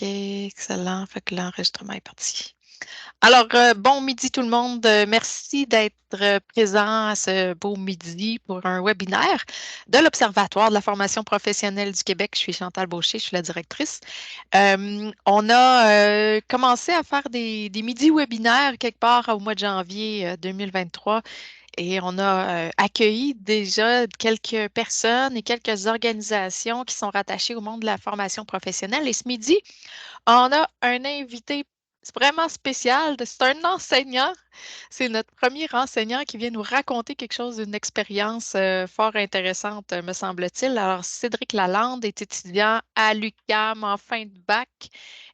OK, excellent. Fait que l'enregistrement est parti. Alors, bon midi tout le monde. Merci d'être présent à ce beau midi pour un webinaire de l'Observatoire de la formation professionnelle du Québec. Je suis Chantal Beauché, je suis la directrice. On a commencé à faire des midis webinaires quelque part au mois de janvier 2023. Et on a accueilli déjà quelques personnes et quelques organisations qui sont rattachées au monde de la formation professionnelle. Et ce midi, on a un invité vraiment spécial. C'est un enseignant. C'est notre premier enseignant qui vient nous raconter quelque chose d'une expérience fort intéressante, me semble-t-il. Alors, Cédric Lalande est étudiant à l'UQAM en fin de bac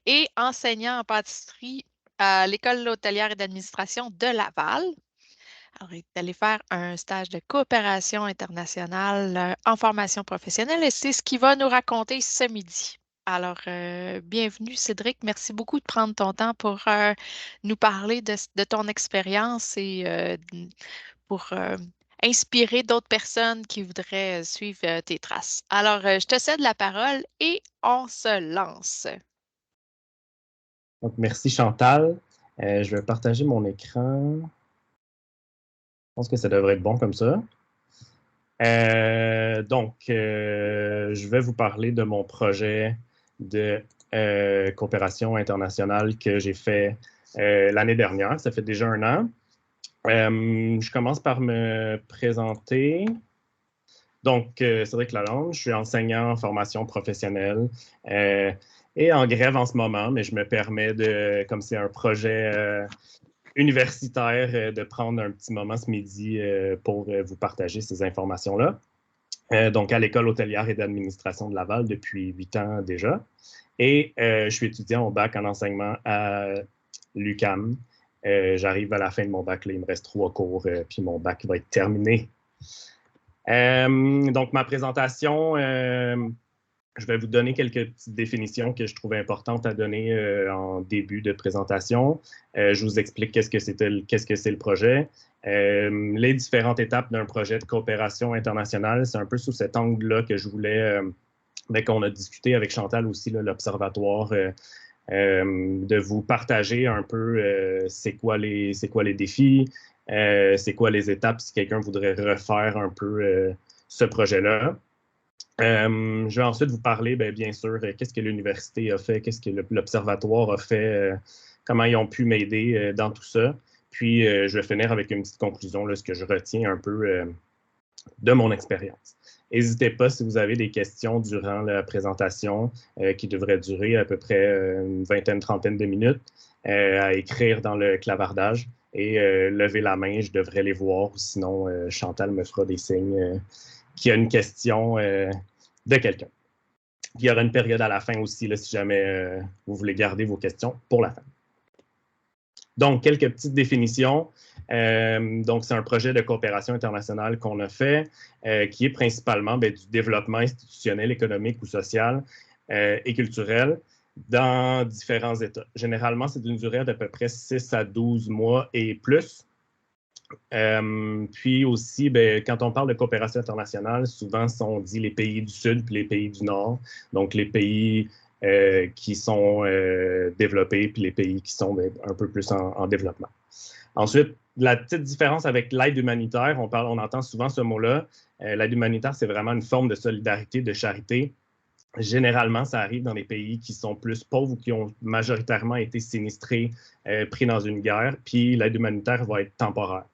et enseignant en pâtisserie à l'École hôtelière et d'administration de Laval. Alors, il est allé faire un stage de coopération internationale en formation professionnelle et c'est ce qu'il va nous raconter ce midi. Alors, bienvenue Cédric. Merci beaucoup de prendre ton temps pour nous parler de ton expérience et pour inspirer d'autres personnes qui voudraient suivre tes traces. Alors, je te cède la parole et on se lance. Donc, merci Chantal. Je vais partager mon écran. Je pense que ça devrait être bon comme ça. Je vais vous parler de mon projet de coopération internationale que j'ai fait l'année dernière. Ça fait déjà 1 an. Je commence par me présenter. Donc, Cédric Lalande, je suis enseignant en formation professionnelle et en grève en ce moment, mais je me permets de, comme c'est un projet universitaire, de prendre un petit moment ce midi pour vous partager ces informations-là. Donc, à l'École hôtelière et d'administration de Laval depuis 8 ans déjà. Et je suis étudiant au bac en enseignement à l'UQAM. J'arrive à la fin de mon bac, là, il me reste 3 cours, puis mon bac va être terminé. Donc, ma présentation, je vais vous donner quelques petites définitions que je trouvais importantes à donner en début de présentation. Je vous explique qu'est-ce que c'est le projet. Les différentes étapes d'un projet de coopération internationale, c'est un peu sous cet angle-là que je voulais, qu'on a discuté avec Chantal aussi, l'Observatoire, de vous partager un peu c'est quoi les défis, c'est quoi les étapes si quelqu'un voudrait refaire un peu ce projet-là. Je vais ensuite vous parler, bien sûr, qu'est-ce que l'université a fait, qu'est-ce que l'Observatoire a fait, comment ils ont pu m'aider dans tout ça. Puis, je vais finir avec une petite conclusion, là, ce que je retiens un peu de mon expérience. N'hésitez pas si vous avez des questions durant la présentation qui devrait durer à peu près une vingtaine, trentaine de minutes à écrire dans le clavardage et lever la main, je devrais les voir. Sinon, Chantal me fera des signes qu'il y a une question de quelqu'un. Il y aura une période à la fin aussi, là, si jamais vous voulez garder vos questions pour la fin. Donc, quelques petites définitions. Donc, c'est un projet de coopération internationale qu'on a fait, qui est principalement du développement institutionnel, économique ou social et culturel dans différents États. Généralement, c'est d'une durée d'à peu près 6 à 12 mois et plus. Puis aussi, quand on parle de coopération internationale, souvent on dit les pays du Sud puis les pays du Nord. Donc, les pays qui sont développés puis les pays qui sont un peu plus en développement. Ensuite, la petite différence avec l'aide humanitaire, on entend souvent ce mot-là. L'aide humanitaire, c'est vraiment une forme de solidarité, de charité. Généralement, ça arrive dans les pays qui sont plus pauvres ou qui ont majoritairement été sinistrés, pris dans une guerre, puis l'aide humanitaire va être temporaire.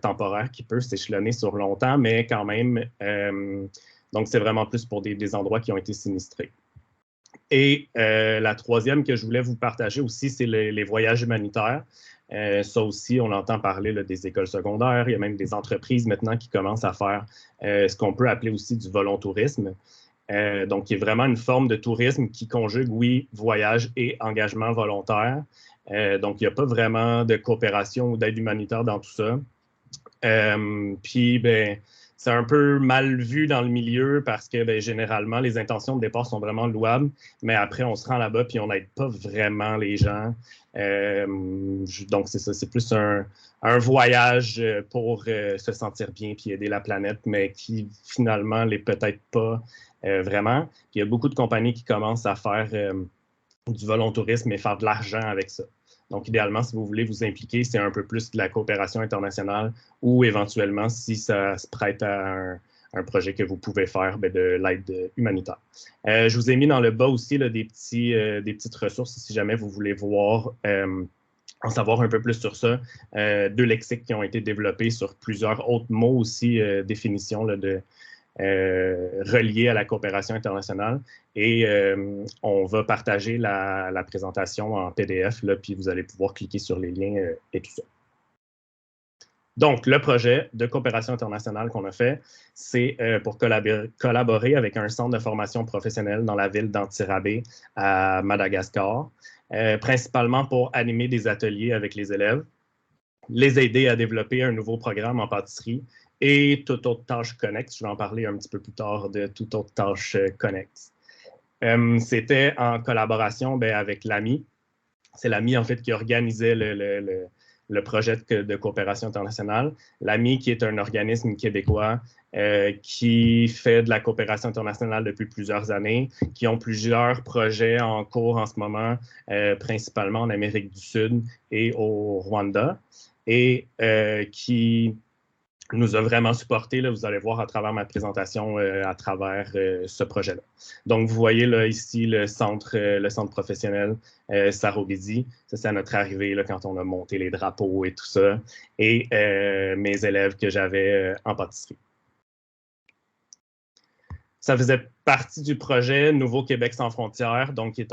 Temporaire qui peut s'échelonner sur longtemps, mais quand même, donc c'est vraiment plus pour des endroits qui ont été sinistrés. Et la troisième que je voulais vous partager aussi, c'est les voyages humanitaires. Ça aussi, on entend parler là, des écoles secondaires. Il y a même des entreprises maintenant qui commencent à faire ce qu'on peut appeler aussi du volontourisme. Donc, il y a vraiment une forme de tourisme qui conjugue, oui, voyage et engagement volontaire. Donc, il n'y a pas vraiment de coopération ou d'aide humanitaire dans tout ça. Puis, c'est un peu mal vu dans le milieu parce que généralement, les intentions de départ sont vraiment louables, mais après, on se rend là-bas puis on n'aide pas vraiment les gens. Donc, c'est ça, c'est plus un voyage pour se sentir bien puis aider la planète, mais qui finalement l'est peut-être pas vraiment. Puis, il y a beaucoup de compagnies qui commencent à faire du volontourisme et faire de l'argent avec ça. Donc, idéalement, si vous voulez vous impliquer, c'est un peu plus de la coopération internationale ou éventuellement, si ça se prête à un projet que vous pouvez faire, bien, de l'aide humanitaire. Je vous ai mis dans le bas aussi là, des petites ressources si jamais vous voulez voir, en savoir un peu plus sur ça. 2 lexiques qui ont été développés sur plusieurs autres mots aussi, définitions là, reliés à la coopération internationale. Et on va partager la présentation en PDF, là, puis vous allez pouvoir cliquer sur les liens et tout ça. Donc, le projet de coopération internationale qu'on a fait, c'est pour collaborer avec un centre de formation professionnelle dans la ville d'Antirabé à Madagascar, principalement pour animer des ateliers avec les élèves, les aider à développer un nouveau programme en pâtisserie et toute autre tâche connexe. Je vais en parler un petit peu plus tard de toute autre tâche connexe. C'était en collaboration avec l'AMI. C'est l'AMI, en fait, qui organisait le projet de coopération internationale. L'AMI, qui est un organisme québécois qui fait de la coopération internationale depuis plusieurs années, qui ont plusieurs projets en cours en ce moment, principalement en Amérique du Sud et au Rwanda, et qui nous a vraiment supporté, là, vous allez voir à travers ma présentation, à travers ce projet-là. Donc, vous voyez là, ici le centre professionnel Sarobidi. Ça, c'est à notre arrivée là, quand on a monté les drapeaux et tout ça. Et mes élèves que j'avais en pâtisserie. Ça faisait partie du projet Nouveau Québec sans frontières, donc qui est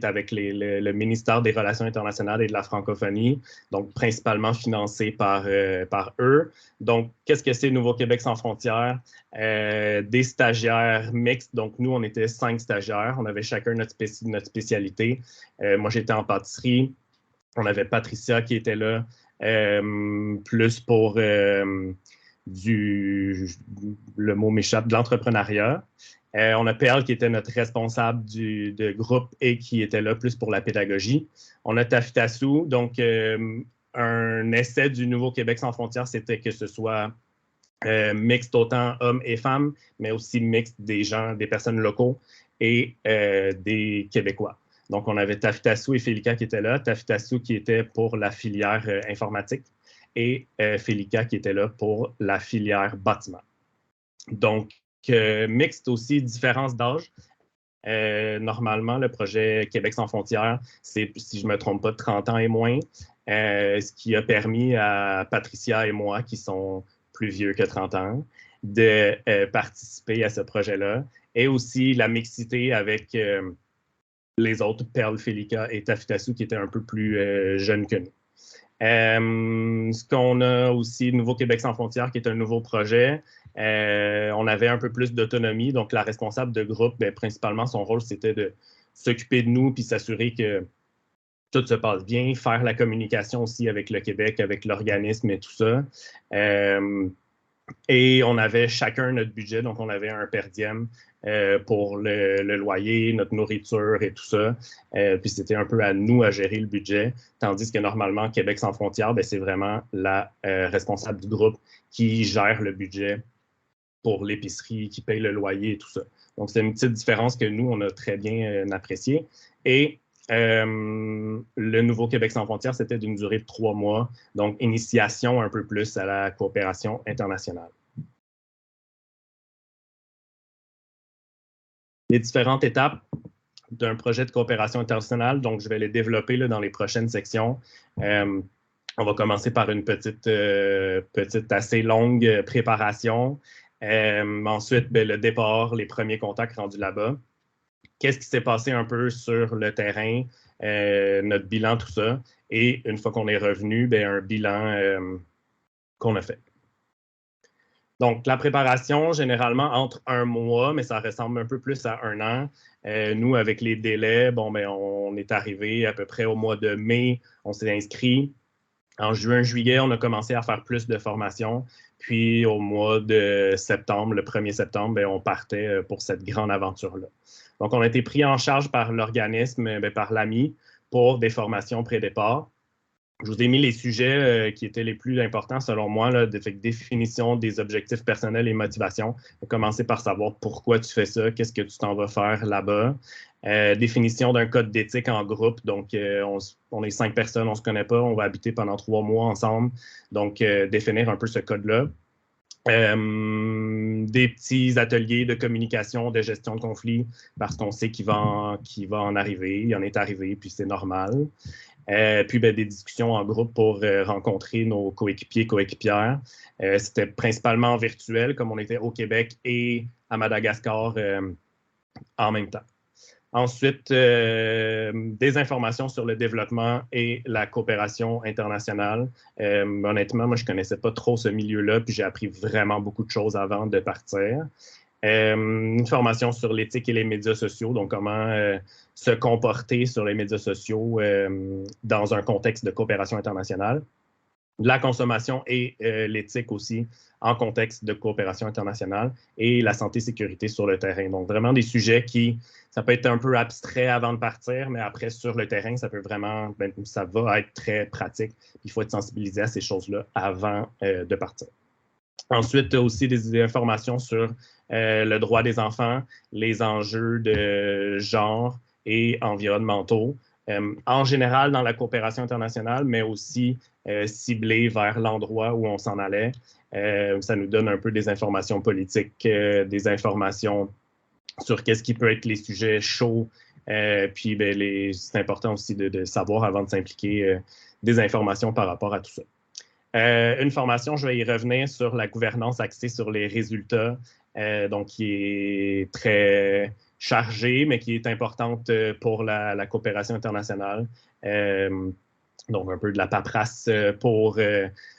avec le ministère des Relations internationales et de la francophonie, donc principalement financé par eux. Donc, qu'est-ce que c'est Nouveau Québec sans frontières? Des stagiaires mixtes, donc nous, on était 5 stagiaires, on avait chacun notre spécialité. Moi, j'étais en pâtisserie, on avait Patricia qui était là, plus pour le mot m'échappe, de l'entrepreneuriat. On a Perle qui était notre responsable de groupe et qui était là plus pour la pédagogie. On a Tafitassou, donc un essai du Nouveau Québec sans frontières, c'était que ce soit mixte autant hommes et femmes, mais aussi mixte des personnes locaux et des Québécois. Donc, on avait Tafitassou et Félika qui étaient là. Tafitassou qui était pour la filière informatique et Félika qui était là pour la filière bâtiment. Donc, mixte aussi, différence d'âge. Normalement, le projet Québec sans frontières, c'est, si je ne me trompe pas, 30 ans et moins, ce qui a permis à Patricia et moi, qui sont plus vieux que 30 ans, de participer à ce projet-là. Et aussi la mixité avec les autres, Perle, Félika et Tafitassou, qui étaient un peu plus jeunes que nous. Ce qu'on a aussi, Nouveau Québec sans frontières, qui est un nouveau projet. On avait un peu plus d'autonomie. Donc, la responsable de groupe, principalement, son rôle, c'était de s'occuper de nous puis s'assurer que tout se passe bien, faire la communication aussi avec le Québec, avec l'organisme et tout ça. Et on avait chacun notre budget, donc on avait un per diem pour le loyer, notre nourriture et tout ça. Puis c'était un peu à nous à gérer le budget, tandis que normalement, Québec sans frontières, c'est vraiment la responsable du groupe qui gère le budget pour l'épicerie, qui paye le loyer et tout ça. Donc c'est une petite différence que nous, on a très bien appréciée. Et le Nouveau Québec sans frontières, c'était d'une durée de 3 mois, donc initiation un peu plus à la coopération internationale. Les différentes étapes d'un projet de coopération internationale, donc je vais les développer là, dans les prochaines sections. On va commencer par une petite assez longue préparation. Ensuite, le départ, les premiers contacts rendus là-bas. Qu'est-ce qui s'est passé un peu sur le terrain, notre bilan, tout ça. Et une fois qu'on est revenu, un bilan qu'on a fait. Donc, la préparation, généralement, entre 1 mois, mais ça ressemble un peu plus à 1 an. Nous, avec les délais, on est arrivé à peu près au mois de mai, on s'est inscrit. En juin, juillet, on a commencé à faire plus de formations. Puis, au mois de septembre, le 1er septembre, on partait pour cette grande aventure-là. Donc, on a été pris en charge par l'organisme, par l'AMI, pour des formations pré-départ. Je vous ai mis les sujets qui étaient les plus importants selon moi, là, définition des objectifs personnels et motivation. Commencer par savoir pourquoi tu fais ça, qu'est-ce que tu t'en vas faire là-bas. Définition d'un code d'éthique en groupe. Donc, on est 5 personnes, on ne se connaît pas, on va habiter pendant 3 mois ensemble. Donc, définir un peu ce code-là. Des petits ateliers de communication, de gestion de conflits, parce qu'on sait qu'il va en arriver. Il en est arrivé, puis c'est normal. Puis des discussions en groupe pour rencontrer nos coéquipiers, coéquipières. C'était principalement virtuel, comme on était au Québec et à Madagascar en même temps. Ensuite, des informations sur le développement et la coopération internationale. Honnêtement, moi, je ne connaissais pas trop ce milieu-là, puis j'ai appris vraiment beaucoup de choses avant de partir. Une formation sur l'éthique et les médias sociaux, donc comment se comporter sur les médias sociaux dans un contexte de coopération internationale. La consommation et l'éthique aussi en contexte de coopération internationale et la santé-sécurité sur le terrain. Donc, vraiment des sujets qui, ça peut être un peu abstrait avant de partir, mais après, sur le terrain, ça peut vraiment, ça va être très pratique. Il faut être sensibilisé à ces choses-là avant de partir. Ensuite, aussi des informations sur le droit des enfants, les enjeux de genre et environnementaux. En général, dans la coopération internationale, mais aussi ciblé vers l'endroit où on s'en allait. Ça nous donne un peu des informations politiques, des informations sur qu'est-ce qui peut être les sujets chauds. Puis, c'est important aussi de savoir avant de s'impliquer des informations par rapport à tout ça. Une formation, je vais y revenir sur la gouvernance axée sur les résultats, donc qui est très chargée, mais qui est importante pour la coopération internationale. Donc, un peu de la paperasse pour...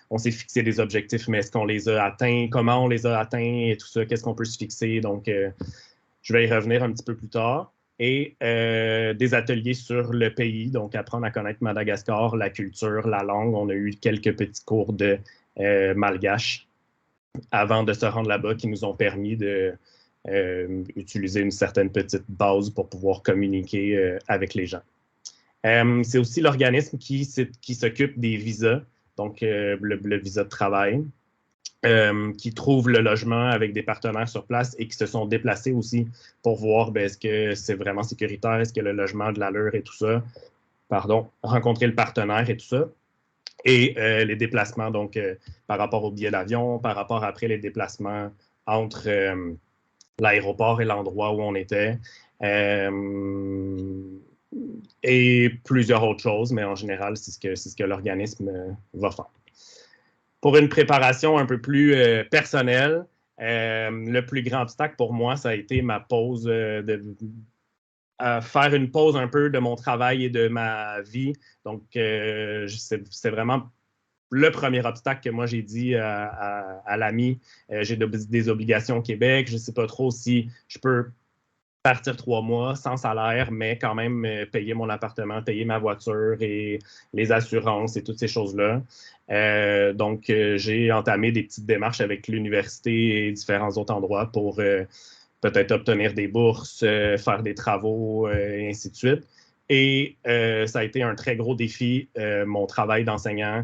on s'est fixé des objectifs, mais est-ce qu'on les a atteints? Comment on les a atteints et tout ça? Qu'est-ce qu'on peut se fixer? Donc, je vais y revenir un petit peu plus tard. Et des ateliers sur le pays, donc apprendre à connaître Madagascar, la culture, la langue. On a eu quelques petits cours de malgache avant de se rendre là-bas qui nous ont permis de utiliser une certaine petite base pour pouvoir communiquer avec les gens. C'est aussi l'organisme qui s'occupe des visas, donc le visa de travail. Qui trouvent le logement avec des partenaires sur place et qui se sont déplacés aussi pour voir est-ce que c'est vraiment sécuritaire, est-ce que le logement a de l'allure et tout ça. Pardon, rencontrer le partenaire et tout ça. Et les déplacements, donc par rapport au billet d'avion, par rapport après les déplacements entre l'aéroport et l'endroit où on était. Et plusieurs autres choses, mais en général, c'est ce que l'organisme va faire. Pour une préparation un peu plus personnelle, le plus grand obstacle pour moi, ça a été ma pause faire une pause un peu de mon travail et de ma vie. Donc, c'est vraiment le premier obstacle que moi j'ai dit à l'ami. J'ai des obligations au Québec. Je ne sais pas trop si je peux partir 3 mois sans salaire, mais quand même payer mon appartement, payer ma voiture et les assurances et toutes ces choses-là. Donc, j'ai entamé des petites démarches avec l'université et différents autres endroits pour peut-être obtenir des bourses, faire des travaux et ainsi de suite. Et ça a été un très gros défi, mon travail d'enseignant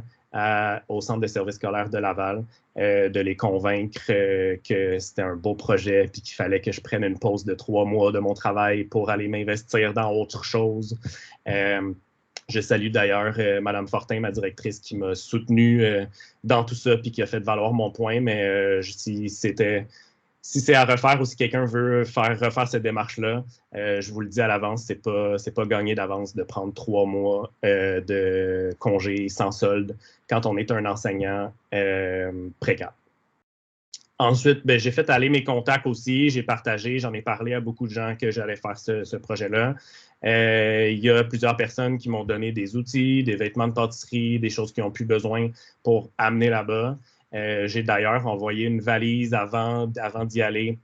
au Centre de services scolaires de Laval, de les convaincre que c'était un beau projet puis qu'il fallait que je prenne une pause de 3 mois de mon travail pour aller m'investir dans autre chose. Je salue d'ailleurs Mme Fortin, ma directrice, qui m'a soutenu dans tout ça puis qui a fait valoir mon point, mais si c'est à refaire ou si quelqu'un veut refaire cette démarche-là, je vous le dis à l'avance, c'est pas gagné d'avance de prendre 3 mois de congé sans solde quand on est un enseignant précaire. Ensuite, j'ai fait aller mes contacts aussi, j'ai partagé, j'en ai parlé à beaucoup de gens que j'allais faire ce projet-là. Il y a plusieurs personnes qui m'ont donné des outils, des vêtements de pâtisserie, des choses qui ont plus besoin pour amener là-bas. J'ai d'ailleurs envoyé une valise avant d'y aller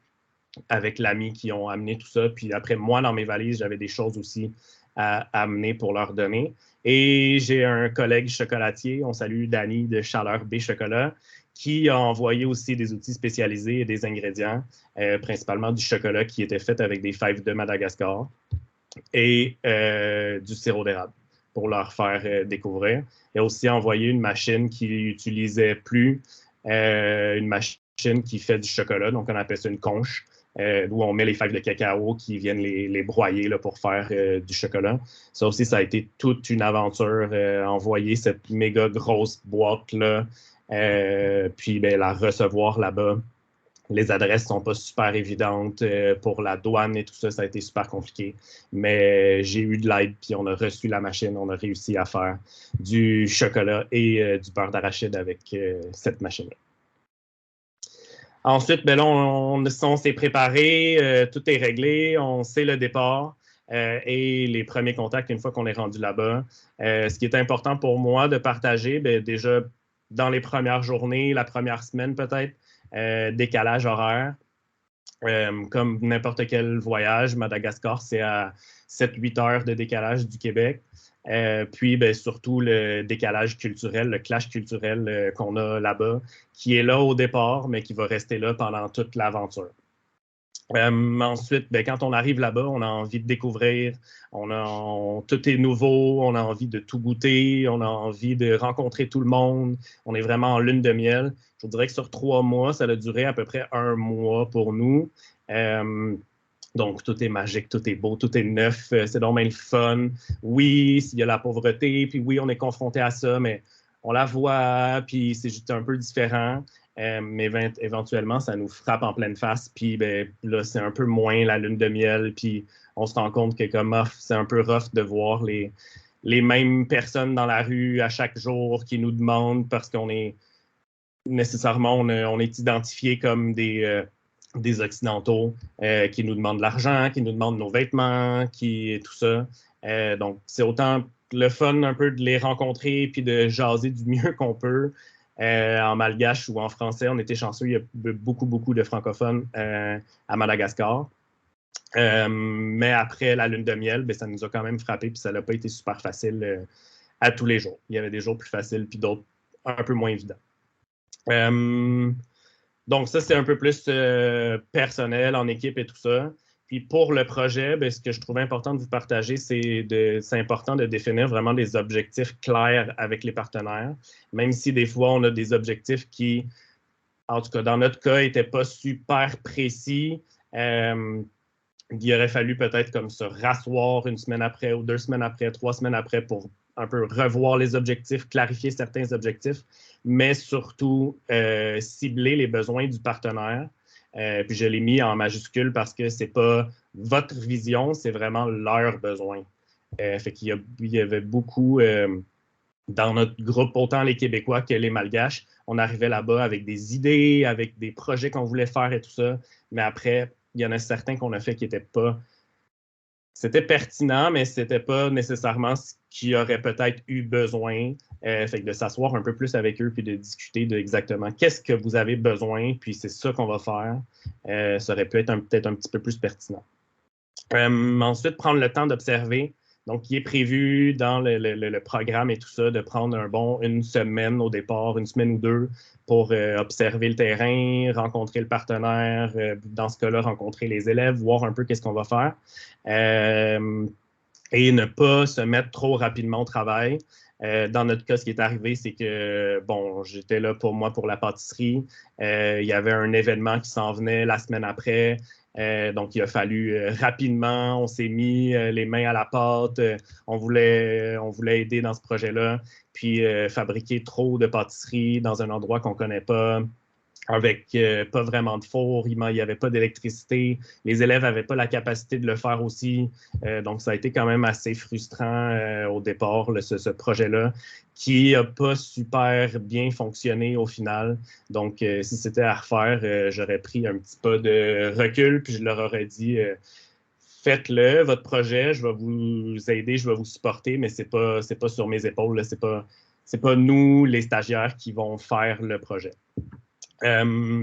avec l'ami qui ont amené tout ça. Puis après, moi, dans mes valises, j'avais des choses aussi à amener pour leur donner. Et j'ai un collègue chocolatier, on salue Danny de Chaleur B Chocolat, qui a envoyé aussi des outils spécialisés et des ingrédients, principalement du chocolat qui était fait avec des fèves de Madagascar et du sirop d'érable pour leur faire découvrir. Il a aussi envoyé une machine qui n'utilisait plus, une machine qui fait du chocolat, donc on appelle ça une conche, où on met les fèves de cacao qui viennent les broyer là, pour faire du chocolat. Ça aussi, ça a été toute une aventure, envoyer cette méga grosse boîte-là, puis ben, la recevoir là-bas. Les adresses ne sont pas super évidentes pour la douane et tout ça, ça a été super compliqué. Mais j'ai eu de l'aide, puis on a reçu la machine, on a réussi à faire du chocolat et du beurre d'arachide avec cette machine-là. Ensuite, ben là, on s'est préparé, tout est réglé, on sait le départ et les premiers contacts une fois qu'on est rendu là-bas. Ce qui est important pour moi de partager, ben, déjà dans les premières journées, la première semaine peut-être, décalage horaire. Comme n'importe quel voyage, Madagascar, c'est à 7-8 heures de décalage du Québec. Puis, ben, surtout le décalage culturel, le clash culturel qu'on a là-bas, qui est là au départ, mais qui va rester là pendant toute l'aventure. Ensuite, ben, quand on arrive là-bas, on a envie de découvrir, tout est nouveau, on a envie de tout goûter, on a envie de rencontrer tout le monde. On est vraiment en lune de miel. Je vous dirais que sur 3 mois, ça a duré à peu près 1 mois pour nous. Donc, tout est magique, tout est beau, tout est neuf, c'est donc bien le fun. Oui, il y a la pauvreté, puis oui, on est confronté à ça, mais on la voit, puis c'est juste un peu différent. Mais éventuellement, ça nous frappe en pleine face, puis ben, là, c'est un peu moins la lune de miel, puis on se rend compte que comme c'est un peu rough de voir les mêmes personnes dans la rue à chaque jour qui nous demandent parce qu'on est nécessairement, on est identifié comme des Occidentaux qui nous demandent de l'argent, qui nous demandent nos vêtements, tout ça. Donc, c'est autant le fun un peu de les rencontrer puis de jaser du mieux qu'on peut. En malgache ou en français, on était chanceux, il y a beaucoup de francophones à Madagascar. Mais après la lune de miel, ben, ça nous a quand même frappé puis ça n'a pas été super facile à tous les jours. Il y avait des jours plus faciles puis d'autres un peu moins évidents. Donc, ça, c'est un peu plus personnel, en équipe et tout ça. Puis pour le projet, ben, ce que je trouvais important de vous partager, c'est important de définir vraiment des objectifs clairs avec les partenaires, même si des fois, on a des objectifs qui, en tout cas, dans notre cas, n'étaient pas super précis. Il aurait fallu peut-être comme se rasseoir 1 semaine après ou 2 semaines après, 3 semaines après pour un peu revoir les objectifs, clarifier certains objectifs, mais surtout cibler les besoins du partenaire. Puis je l'ai mis en majuscule parce que c'est pas votre vision, c'est vraiment leurs besoins. Fait qu'il y avait beaucoup dans notre groupe, autant les Québécois que les Malgaches. On arrivait là-bas avec des idées, avec des projets qu'on voulait faire et tout ça. Mais après, il y en a certains qu'on a fait qui n'étaient pas. C'était pertinent, mais ce n'était pas nécessairement ce qui aurait peut-être eu besoin. Fait que de s'asseoir un peu plus avec eux puis de discuter de exactement qu'est-ce que vous avez besoin, puis c'est ça qu'on va faire. Ça aurait pu être peut-être un petit peu plus pertinent. Ensuite, prendre le temps d'observer. Donc, il est prévu dans le programme et tout ça de prendre 1 semaine au départ, 1 semaine ou 2 pour observer le terrain, rencontrer le partenaire, dans ce cas-là, rencontrer les élèves, voir un peu qu'est-ce qu'on va faire et ne pas se mettre trop rapidement au travail. Dans notre cas, ce qui est arrivé, c'est que, bon, j'étais là pour la pâtisserie. Il y avait un événement qui s'en venait la semaine après. Donc, il a fallu rapidement, on s'est mis les mains à la pâte. On voulait aider dans ce projet-là. Puis, fabriquer trop de pâtisserie dans un endroit qu'on ne connaît pas, avec pas vraiment de four, il n'y avait pas d'électricité. Les élèves n'avaient pas la capacité de le faire aussi. Donc, ça a été quand même assez frustrant au départ, ce projet-là, qui n'a pas super bien fonctionné au final. Donc, si c'était à refaire, j'aurais pris un petit peu de recul, puis je leur aurais dit faites-le, votre projet, je vais vous aider, je vais vous supporter, mais ce n'est pas sur mes épaules, ce n'est pas nous, les stagiaires, qui vont faire le projet.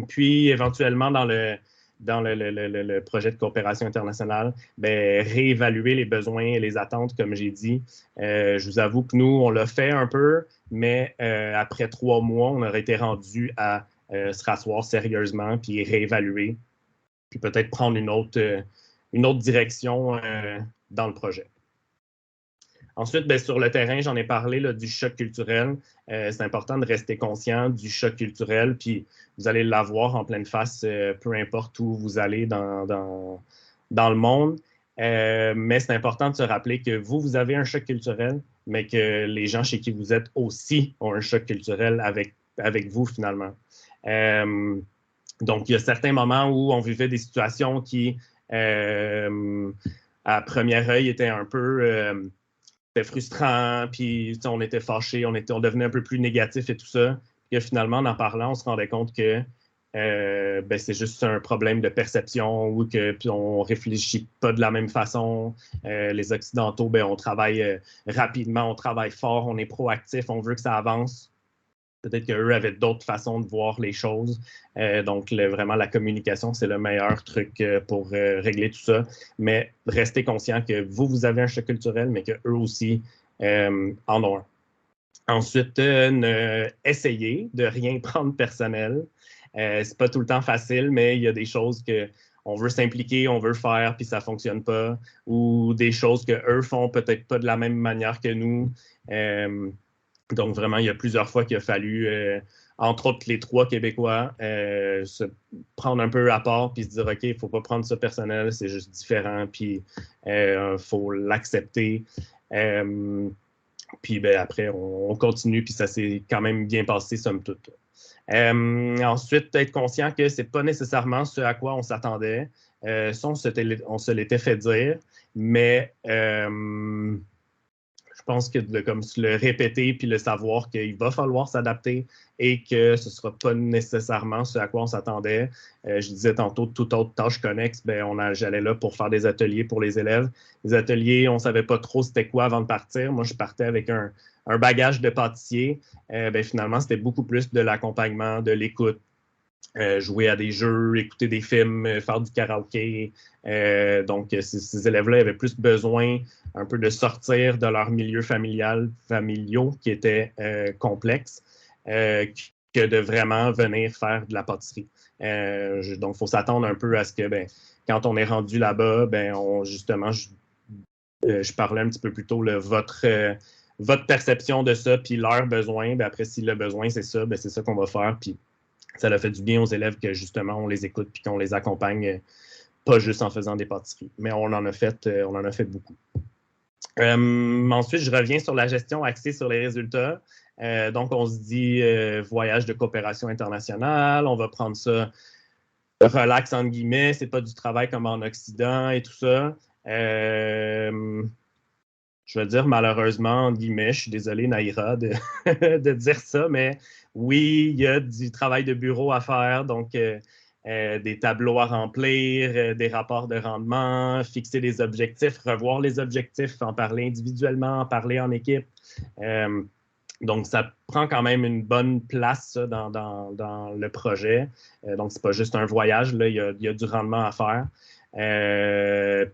Puis, éventuellement, dans le projet de coopération internationale, ben, réévaluer les besoins et les attentes, comme j'ai dit. Je vous avoue que nous, on l'a fait un peu, mais après 3 mois, on aurait été rendu à se rasseoir sérieusement puis réévaluer, puis peut-être prendre une autre direction dans le projet. Ensuite, ben, sur le terrain, j'en ai parlé là, du choc culturel. C'est important de rester conscient du choc culturel, puis vous allez l'avoir en pleine face, peu importe où vous allez dans le monde. Mais c'est important de se rappeler que vous avez un choc culturel, mais que les gens chez qui vous êtes aussi ont un choc culturel avec vous, finalement. Donc, il y a certains moments où on vivait des situations qui, à premier œil, étaient un peu c'était frustrant, puis on était fâchés, on devenait un peu plus négatif et tout ça. Puis finalement, en parlant, on se rendait compte que ben, c'est juste un problème de perception ou que puis on réfléchit pas de la même façon. Les Occidentaux, ben, on travaille rapidement, on travaille fort, on est proactif, on veut que ça avance. Peut-être qu'eux avaient d'autres façons de voir les choses. Donc, vraiment, la communication, c'est le meilleur truc pour régler tout ça. Mais restez conscient que vous avez un choc culturel, mais qu'eux aussi en ont un. Ensuite, essayez de rien prendre personnel. C'est pas tout le temps facile, mais il y a des choses que on veut s'impliquer, on veut faire, puis ça fonctionne pas. Ou des choses que eux font peut-être pas de la même manière que nous. Donc, vraiment, il y a plusieurs fois qu'il a fallu, entre autres les 3 Québécois, se prendre un peu à part puis se dire, OK, il ne faut pas prendre ça personnel, c'est juste différent, puis il faut l'accepter. Puis ben, après, on continue, puis ça s'est quand même bien passé, somme toute. Ensuite, être conscient que ce n'est pas nécessairement ce à quoi on s'attendait. Ça, on se l'était fait dire, mais je pense que de comme le répéter puis le savoir qu'il va falloir s'adapter et que ce ne sera pas nécessairement ce à quoi on s'attendait. Je disais tantôt, toute autre tâche connexe, ben, j'allais là pour faire des ateliers pour les élèves. Les ateliers, on ne savait pas trop c'était quoi avant de partir. Moi, je partais avec un bagage de pâtissier. Ben, finalement, c'était beaucoup plus de l'accompagnement, de l'écoute, jouer à des jeux, écouter des films, faire du karaoké. Donc, ces élèves-là avaient plus besoin un peu de sortir de leur milieu familiaux qui était complexe que de vraiment venir faire de la pâtisserie. Donc, il faut s'attendre un peu à ce que ben, quand on est rendu là-bas, ben, justement, je parlais un petit peu plus tôt, là, votre perception de ça, puis leurs besoins, ben, après, si le besoin, c'est ça, ben, c'est ça qu'on va faire. Puis ça a fait du bien aux élèves que justement on les écoute puis qu'on les accompagne, pas juste en faisant des pâtisseries. Mais on en a fait beaucoup. Ensuite, je reviens sur la gestion axée sur les résultats. Donc, on se dit voyage de coopération internationale, on va prendre ça relax entre guillemets, c'est pas du travail comme en Occident et tout ça. Je veux dire, malheureusement, entre guillemets, je suis désolé, Naïra, de dire ça, mais oui, il y a du travail de bureau à faire, donc des tableaux à remplir, des rapports de rendement, fixer des objectifs, revoir les objectifs, en parler individuellement, en parler en équipe. Donc, ça prend quand même une bonne place ça, dans le projet. Donc, c'est pas juste un voyage, là, il y a du rendement à faire.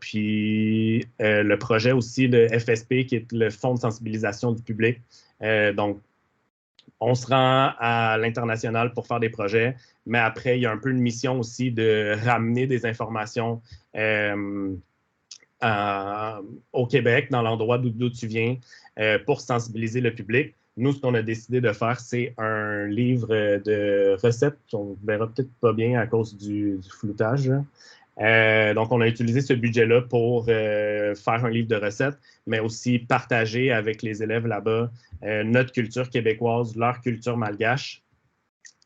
Puis le projet aussi, le FSP, qui est le Fonds de sensibilisation du public. Donc, on se rend à l'international pour faire des projets, mais après, il y a un peu une mission aussi de ramener des informations au Québec, dans l'endroit d'où tu viens, pour sensibiliser le public. Nous, ce qu'on a décidé de faire, c'est un livre de recettes. On ne verra peut-être pas bien à cause du floutage. Donc, on a utilisé ce budget-là pour faire un livre de recettes, mais aussi partager avec les élèves là-bas notre culture québécoise, leur culture malgache,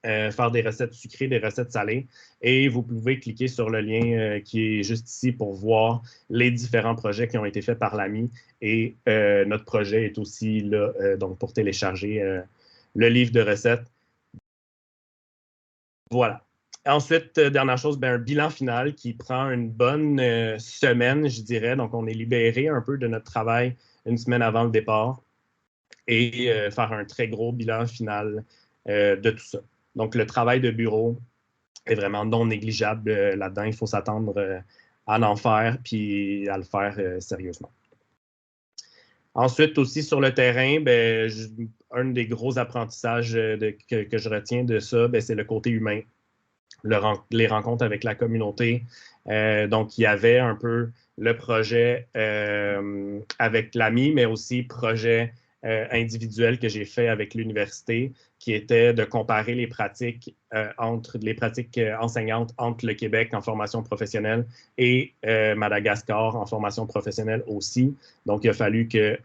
faire des recettes sucrées, des recettes salées. Et vous pouvez cliquer sur le lien qui est juste ici pour voir les différents projets qui ont été faits par l'AMI. Et notre projet est aussi là donc pour télécharger le livre de recettes. Voilà. Ensuite, dernière chose, ben, un bilan final qui prend une bonne semaine, je dirais. Donc, on est libéré un peu de notre travail une semaine avant le départ et faire un très gros bilan final de tout ça. Donc, le travail de bureau est vraiment non négligeable là-dedans. Il faut s'attendre à en faire puis à le faire sérieusement. Ensuite, aussi sur le terrain, ben, un des gros apprentissages que je retiens de ça, ben, c'est le côté humain. les rencontres avec la communauté. Donc, il y avait un peu le projet avec l'AMI, mais aussi projet individuel que j'ai fait avec l'université, qui était de comparer les pratiques enseignantes entre le Québec en formation professionnelle et Madagascar en formation professionnelle aussi. Donc, il a fallu que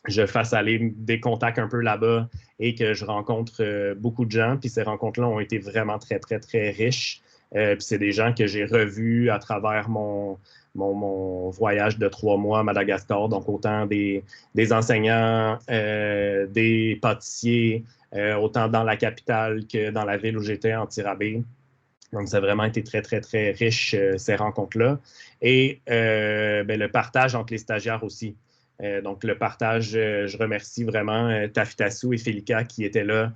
je fasse aller des contacts un peu là-bas et que je rencontre beaucoup de gens. Puis ces rencontres-là ont été vraiment très, très, très riches. Puis c'est des gens que j'ai revus à travers mon voyage de 3 mois à Madagascar. Donc, autant des enseignants, des pâtissiers, autant dans la capitale que dans la ville où j'étais, en Tirabé. Donc, ça a vraiment été très, très, très riche, ces rencontres-là. Et ben, le partage entre les stagiaires aussi. Donc, le partage, je remercie vraiment Tafitassou et Félika qui étaient là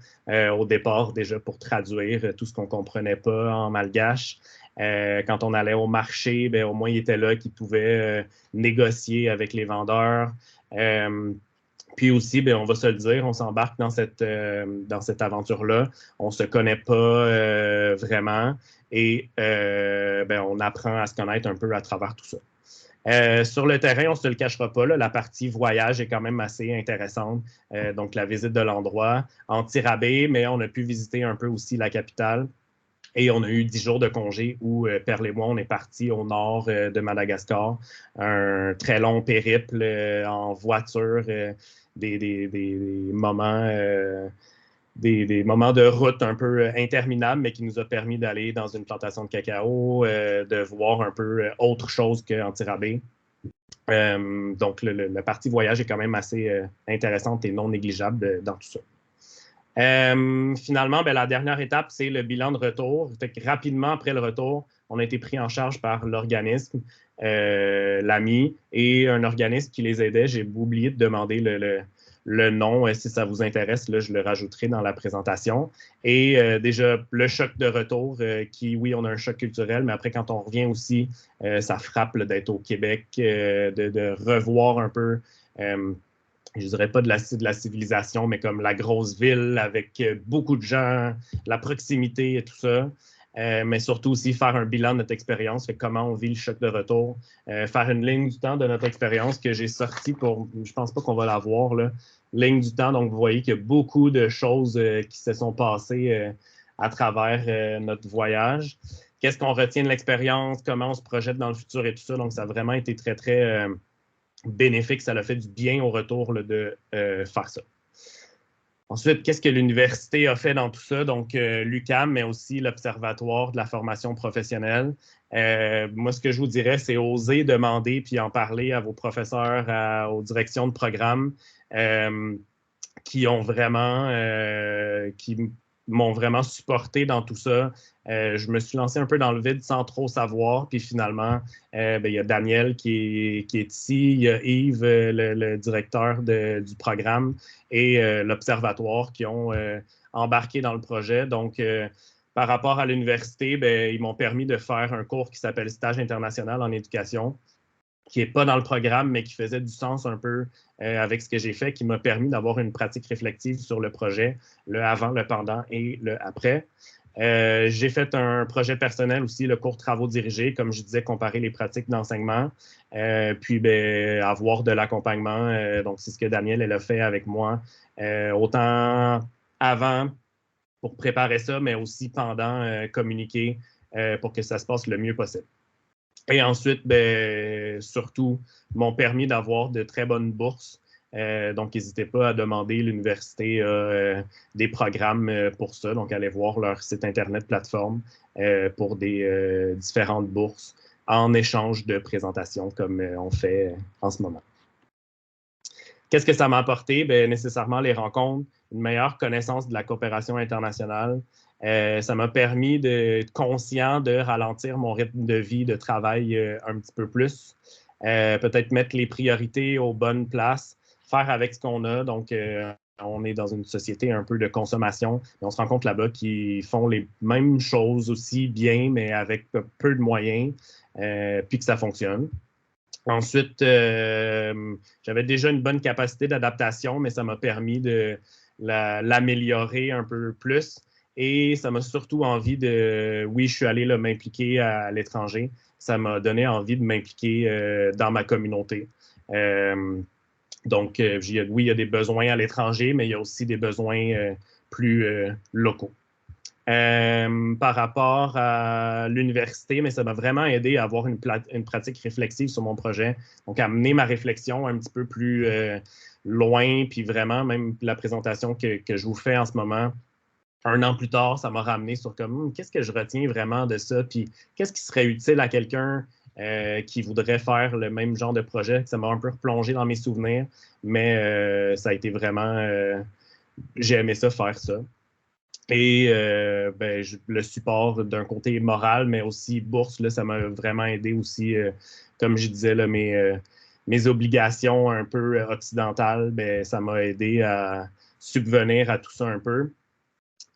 au départ déjà pour traduire tout ce qu'on ne comprenait pas en malgache. Quand on allait au marché, ben, au moins, ils étaient là, qui pouvaient négocier avec les vendeurs. Puis aussi, ben, on va se le dire, on s'embarque dans cette aventure-là. On ne se connaît pas vraiment et ben, on apprend à se connaître un peu à travers tout ça. Sur le terrain, on ne se le cachera pas, là, la partie voyage est quand même assez intéressante. Donc, la visite de l'endroit en Tirabé, mais on a pu visiter un peu aussi la capitale. Et on a eu 10 jours de congé où Perle et moi, on est parti au nord de Madagascar. Un très long périple en voiture, des moments des moments de route un peu interminables, mais qui nous a permis d'aller dans une plantation de cacao, de voir un peu autre chose qu'en Tirabé. Donc, la partie voyage est quand même assez intéressante et non négligeable dans tout ça. Finalement, ben, la dernière étape, c'est le bilan de retour. Fait que rapidement après le retour, on a été pris en charge par l'organisme, l'AMI, et un organisme qui les aidait. J'ai oublié de demander le nom. Si ça vous intéresse, là, je le rajouterai dans la présentation. Et déjà, le choc de retour, qui, oui, on a un choc culturel, mais après, quand on revient aussi, ça frappe d'être au Québec, de revoir un peu je dirais pas de la civilisation, mais comme la grosse ville avec beaucoup de gens, la proximité et tout ça. Mais surtout aussi faire un bilan de notre expérience, comment on vit le choc de retour, faire une ligne du temps de notre expérience que j'ai sortie pour, je pense pas qu'on va la voir, là, ligne du temps. Donc, vous voyez qu'il y a beaucoup de choses qui se sont passées à travers notre voyage. Qu'est-ce qu'on retient de l'expérience, comment on se projette dans le futur et tout ça. Donc, ça a vraiment été très, très bénéfique, ça l'a fait du bien au retour là, de faire ça. Ensuite, qu'est-ce que l'université a fait dans tout ça? Donc, l'UQAM, mais aussi l'Observatoire de la formation professionnelle. Moi, ce que je vous dirais, c'est oser demander puis en parler à vos professeurs, aux directions de programme qui ont vraiment, qui m'ont vraiment supporté dans tout ça. Je me suis lancé un peu dans le vide sans trop savoir. Puis finalement, ben, il y a Daniel qui est ici, il y a Yves, le directeur du programme, et l'Observatoire qui ont embarqué dans le projet. Donc, par rapport à l'université, ben, ils m'ont permis de faire un cours qui s'appelle Stage international en éducation, qui n'est pas dans le programme, mais qui faisait du sens un peu avec ce que j'ai fait, qui m'a permis d'avoir une pratique réflexive sur le projet, le avant, le pendant et le après. J'ai fait un projet personnel aussi, le cours travaux dirigés, comme je disais, comparer les pratiques d'enseignement, puis ben, avoir de l'accompagnement. Donc, c'est ce que Daniel elle a fait avec moi, autant avant pour préparer ça, mais aussi pendant communiquer pour que ça se passe le mieux possible. Et ensuite, ben, surtout, m'ont permis d'avoir de très bonnes bourses. Donc, n'hésitez pas à demander. L'université des programmes pour ça. Donc, allez voir leur site Internet plateforme pour des différentes bourses en échange de présentations comme on fait en ce moment. Qu'est-ce que ça m'a apporté? Bien, nécessairement les rencontres, une meilleure connaissance de la coopération internationale. Ça m'a permis d'être conscient de ralentir mon rythme de vie, de travail un petit peu plus. Peut-être mettre les priorités aux bonnes places, faire avec ce qu'on a. Donc, on est dans une société un peu de consommation. Et on se rend compte là-bas qu'ils font les mêmes choses aussi bien, mais avec peu de moyens, puis que ça fonctionne. Ensuite, j'avais déjà une bonne capacité d'adaptation, mais ça m'a permis de l'améliorer un peu plus. Et ça m'a surtout envie de... Oui, je suis allé m'impliquer à l'étranger. Ça m'a donné envie de m'impliquer dans ma communauté. Donc, oui, il y a des besoins à l'étranger, mais il y a aussi des besoins plus locaux. Par rapport à l'université, mais ça m'a vraiment aidé à avoir une pratique réflexive sur mon projet. Donc, à mener ma réflexion un petit peu plus loin, puis vraiment, même la présentation que je vous fais en ce moment, un an plus tard, ça m'a ramené sur comme qu'est-ce que je retiens vraiment de ça, puis qu'est-ce qui serait utile à quelqu'un qui voudrait faire le même genre de projet. Ça m'a un peu replongé dans mes souvenirs, mais ça a été vraiment... j'ai aimé ça, faire ça. Et le support d'un côté moral, mais aussi bourse, là, ça m'a vraiment aidé aussi, comme je disais, là, mes obligations un peu occidentales, ben, ça m'a aidé à subvenir à tout ça un peu.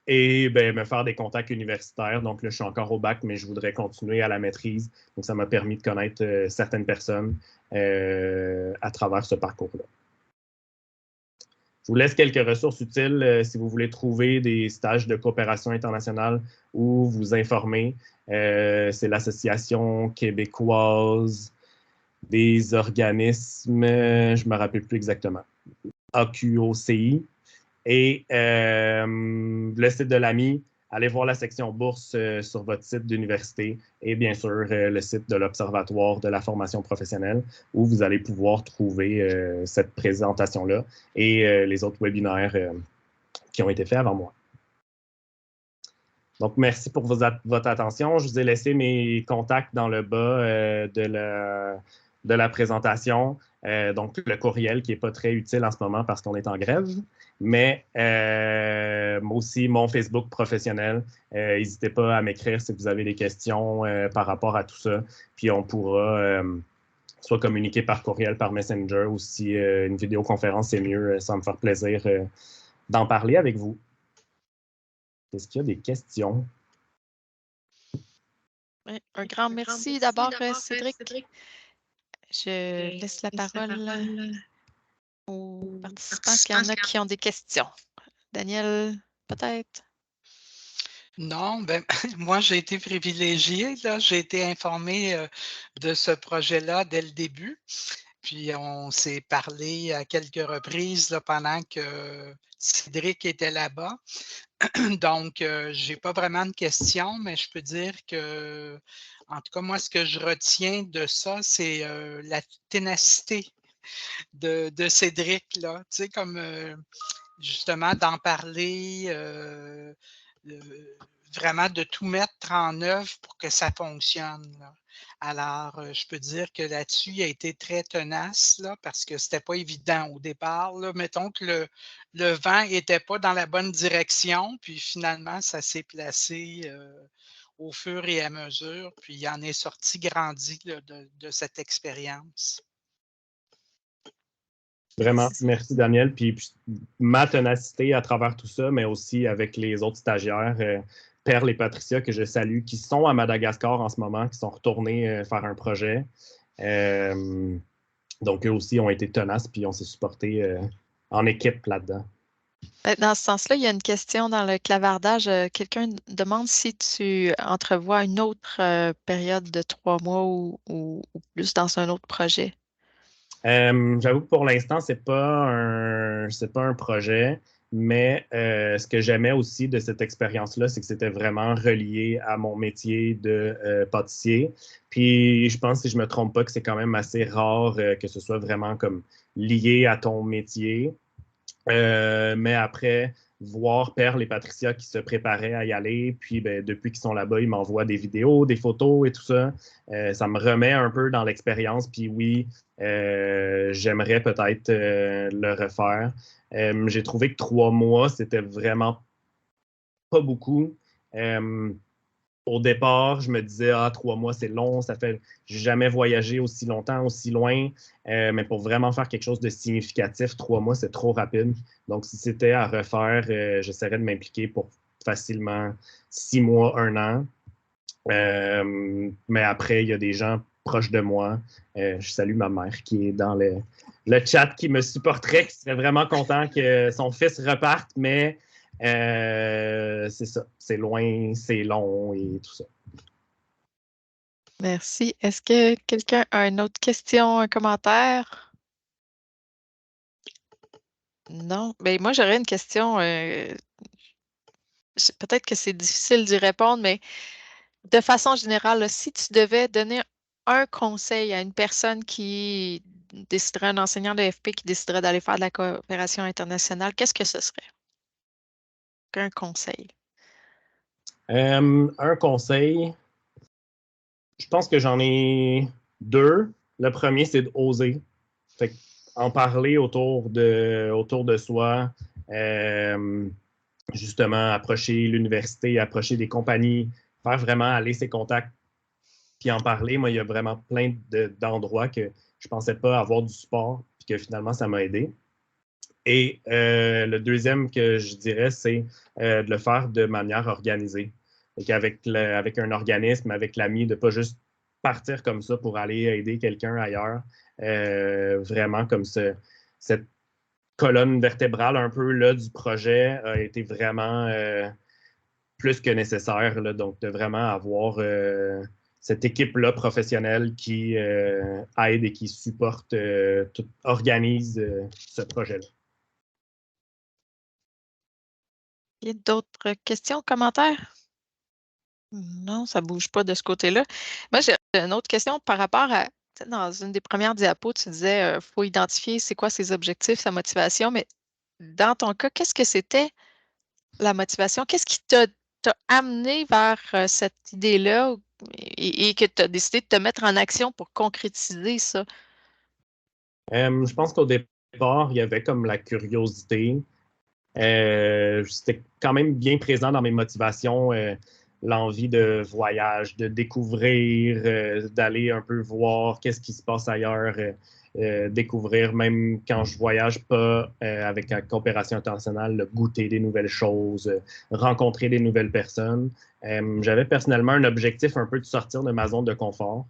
Et ben, me faire des contacts universitaires. Donc là, je suis encore au bac, mais je voudrais continuer à la maîtrise. Donc, ça m'a permis de connaître certaines personnes à travers ce parcours-là. Je vous laisse quelques ressources utiles si vous voulez trouver des stages de coopération internationale ou vous informer. C'est l'Association québécoise des organismes, je ne me rappelle plus exactement, AQOCI. Et le site de l'AMI, allez voir la section bourse sur votre site d'université et bien sûr le site de l'Observatoire de la formation professionnelle où vous allez pouvoir trouver cette présentation-là et les autres webinaires qui ont été faits avant moi. Donc, merci pour votre attention. Je vous ai laissé mes contacts dans le bas de la présentation. Donc, le courriel qui n'est pas très utile en ce moment parce qu'on est en grève, mais aussi mon Facebook professionnel. N'hésitez pas à m'écrire si vous avez des questions par rapport à tout ça. Puis, on pourra soit communiquer par courriel, par Messenger, ou si une vidéoconférence, c'est mieux. Ça va me faire plaisir d'en parler avec vous. Est-ce qu'il y a des questions? Oui, un grand merci d'abord, Cédric. Je laisse la parole aux participants s'il y en a qui ont des questions. Daniel, peut-être? Non, ben, moi, j'ai été privilégiée. J'ai été informée de ce projet-là dès le début. Puis, on s'est parlé à quelques reprises là, pendant que Cédric était là-bas. Donc, je n'ai pas vraiment de questions, mais je peux dire que, en tout cas, moi, ce que je retiens de ça, c'est la ténacité de Cédric, là. Tu sais, comme justement d'en parler, vraiment de tout mettre en œuvre pour que ça fonctionne, là. Alors, je peux dire que là-dessus, il a été très tenace là, parce que c'était pas évident au départ, là. Mettons que le vent n'était pas dans la bonne direction, puis finalement, ça s'est placé au fur et à mesure, puis il en est sorti grandi là, de cette expérience. Vraiment, merci Daniel. Puis ma ténacité à travers tout ça, mais aussi avec les autres stagiaires, Perle et Patricia, que je salue, qui sont à Madagascar en ce moment, qui sont retournés faire un projet. Donc, eux aussi ont été tenaces, puis on s'est supportés en équipe là-dedans. Dans ce sens-là, il y a une question dans le clavardage. Quelqu'un demande si tu entrevois une autre période de 3 mois ou plus dans un autre projet. J'avoue que pour l'instant, c'est pas un projet, mais ce que j'aimais aussi de cette expérience-là, c'est que c'était vraiment relié à mon métier de pâtissier. Puis je pense, si je me trompe pas, que c'est quand même assez rare que ce soit vraiment comme lié à ton métier. Mais après, voir Perle et Patricia qui se préparaient à y aller, puis ben, depuis qu'ils sont là-bas, ils m'envoient des vidéos, des photos et tout ça. Ça me remet un peu dans l'expérience. Puis oui, j'aimerais peut-être le refaire. J'ai trouvé que 3 mois, c'était vraiment pas beaucoup. Au départ, je me disais, 3 mois, c'est long, ça fait, j'ai jamais voyagé aussi longtemps, aussi loin, mais pour vraiment faire quelque chose de significatif, 3 mois, c'est trop rapide. Donc, si c'était à refaire, j'essaierais de m'impliquer pour facilement 6 mois, 1 an. Mais après, il y a des gens proches de moi. Je salue ma mère qui est dans le chat, qui me supporterait, qui serait vraiment content que son fils reparte, mais C'est ça. C'est loin, c'est long et tout ça. Merci. Est-ce que quelqu'un a une autre question, un commentaire? Non. Ben, moi, j'aurais une question. Peut-être que c'est difficile d'y répondre, mais de façon générale, là, si tu devais donner un conseil à une personne qui déciderait, un enseignant de FP qui déciderait d'aller faire de la coopération internationale, qu'est-ce que ce serait? Un conseil. Un conseil, je pense que j'en ai deux. Le premier, c'est d'oser. En parler autour de soi, justement, approcher l'université, approcher des compagnies, faire vraiment aller ses contacts, puis en parler. Moi, il y a vraiment plein d'endroits que je ne pensais pas avoir du support, puis que finalement, ça m'a aidé. Et le deuxième que je dirais, c'est de le faire de manière organisée. Donc avec un organisme, avec l'ami, de ne pas juste partir comme ça pour aller aider quelqu'un ailleurs. Vraiment comme cette colonne vertébrale un peu là, du projet a été vraiment plus que nécessaire. Là, donc, de vraiment avoir cette équipe-là professionnelle qui aide et qui supporte, organise ce projet-là. Il y a d'autres questions, commentaires? Non, ça ne bouge pas de ce côté-là. Moi, j'ai une autre question par rapport à, dans une des premières diapos, tu disais faut identifier c'est quoi ses objectifs, sa motivation, mais dans ton cas, qu'est-ce que c'était la motivation? Qu'est-ce qui t'a amené vers cette idée-là et que tu as décidé de te mettre en action pour concrétiser ça? Je pense qu'au départ, il y avait comme la curiosité. C'était quand même bien présent dans mes motivations, l'envie de voyage, de découvrir, d'aller un peu voir qu'est-ce qui se passe ailleurs, découvrir, même quand je voyage pas avec la coopération internationale, goûter des nouvelles choses, rencontrer des nouvelles personnes. J'avais personnellement un objectif un peu de sortir de ma zone de confort.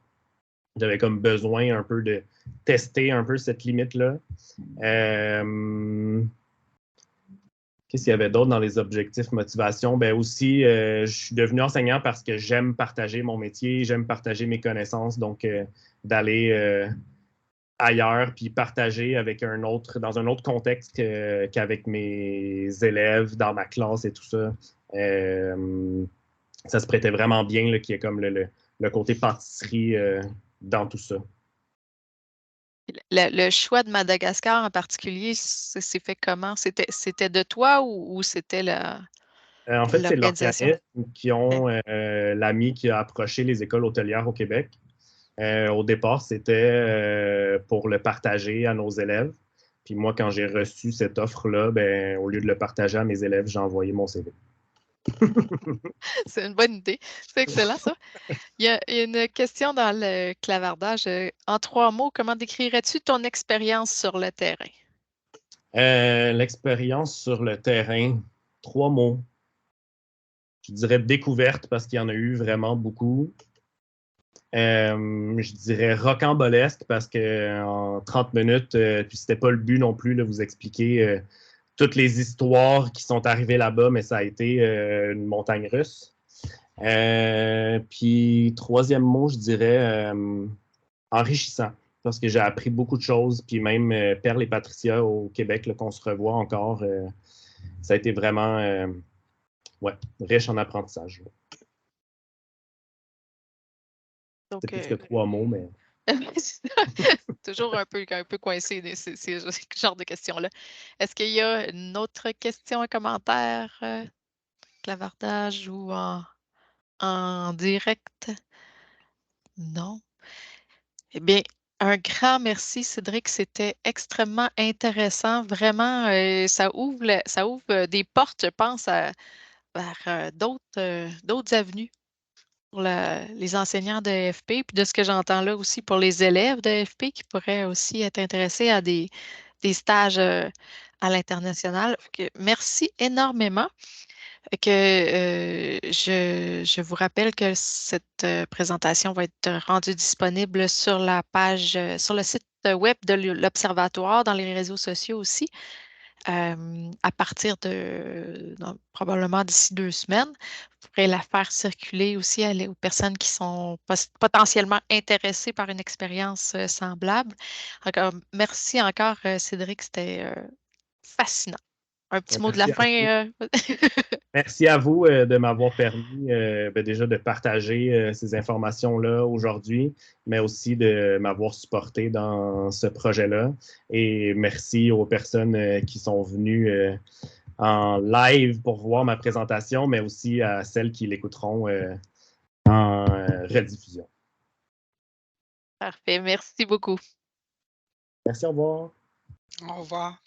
J'avais comme besoin un peu de tester un peu cette limite-là. Qu'est-ce qu'il y avait d'autre dans les objectifs motivation? Ben aussi, je suis devenu enseignant parce que j'aime partager mon métier, j'aime partager mes connaissances, donc d'aller ailleurs puis partager avec dans un autre contexte qu'avec mes élèves, dans ma classe et tout ça. Ça se prêtait vraiment bien qu'il y ait comme le côté pâtisserie dans tout ça. Le choix de Madagascar en particulier, c'est fait comment? C'était de toi ou c'était En fait, c'est l'organisation? l'organisme qui ont l'ami qui a approché les écoles hôtelières au Québec. Au départ, c'était pour le partager à nos élèves. Puis moi, quand j'ai reçu cette offre-là, ben, au lieu de le partager à mes élèves, j'ai envoyé mon CV. C'est une bonne idée. C'est excellent, ça. Il y a une question dans le clavardage. En 3 mots, comment décrirais-tu ton expérience sur le terrain? L'expérience sur le terrain, 3 mots. Je dirais découverte parce qu'il y en a eu vraiment beaucoup. Je dirais rocambolesque parce qu'en 30 minutes, puis c'était pas le but non plus de vous expliquer toutes les histoires qui sont arrivées là-bas, mais ça a été une montagne russe. Puis troisième mot, je dirais enrichissant parce que j'ai appris beaucoup de choses, puis même Perle et Patricia au Québec, qu'on se revoit encore, ça a été vraiment riche en apprentissage. C'est plus que 3 mots, mais... Toujours un peu coincé ces genres de questions-là. Est-ce qu'il y a une autre question, un commentaire, clavardage ou en direct? Non. Eh bien, un grand merci, Cédric. C'était extrêmement intéressant. Vraiment, ça ouvre des portes, je pense, vers d'autres avenues pour les enseignants de FP, puis de ce que j'entends là aussi pour les élèves de FP qui pourraient aussi être intéressés à des stages à l'international. Merci énormément. Je vous rappelle que cette présentation va être rendue disponible sur la page, sur le site web de l'Observatoire, dans les réseaux sociaux aussi. à partir de probablement d'ici 2 semaines. Vous pourrez la faire circuler aussi aux personnes qui sont potentiellement intéressées par une expérience semblable. Encore, merci encore, Cédric, c'était fascinant. Un petit mot de la Merci à vous. fin. Merci à vous de m'avoir permis déjà de partager ces informations-là aujourd'hui, mais aussi de m'avoir supporté dans ce projet-là. Et merci aux personnes qui sont venues en live pour voir ma présentation, mais aussi à celles qui l'écouteront en rediffusion. Parfait, merci beaucoup. Merci, au revoir. Au revoir.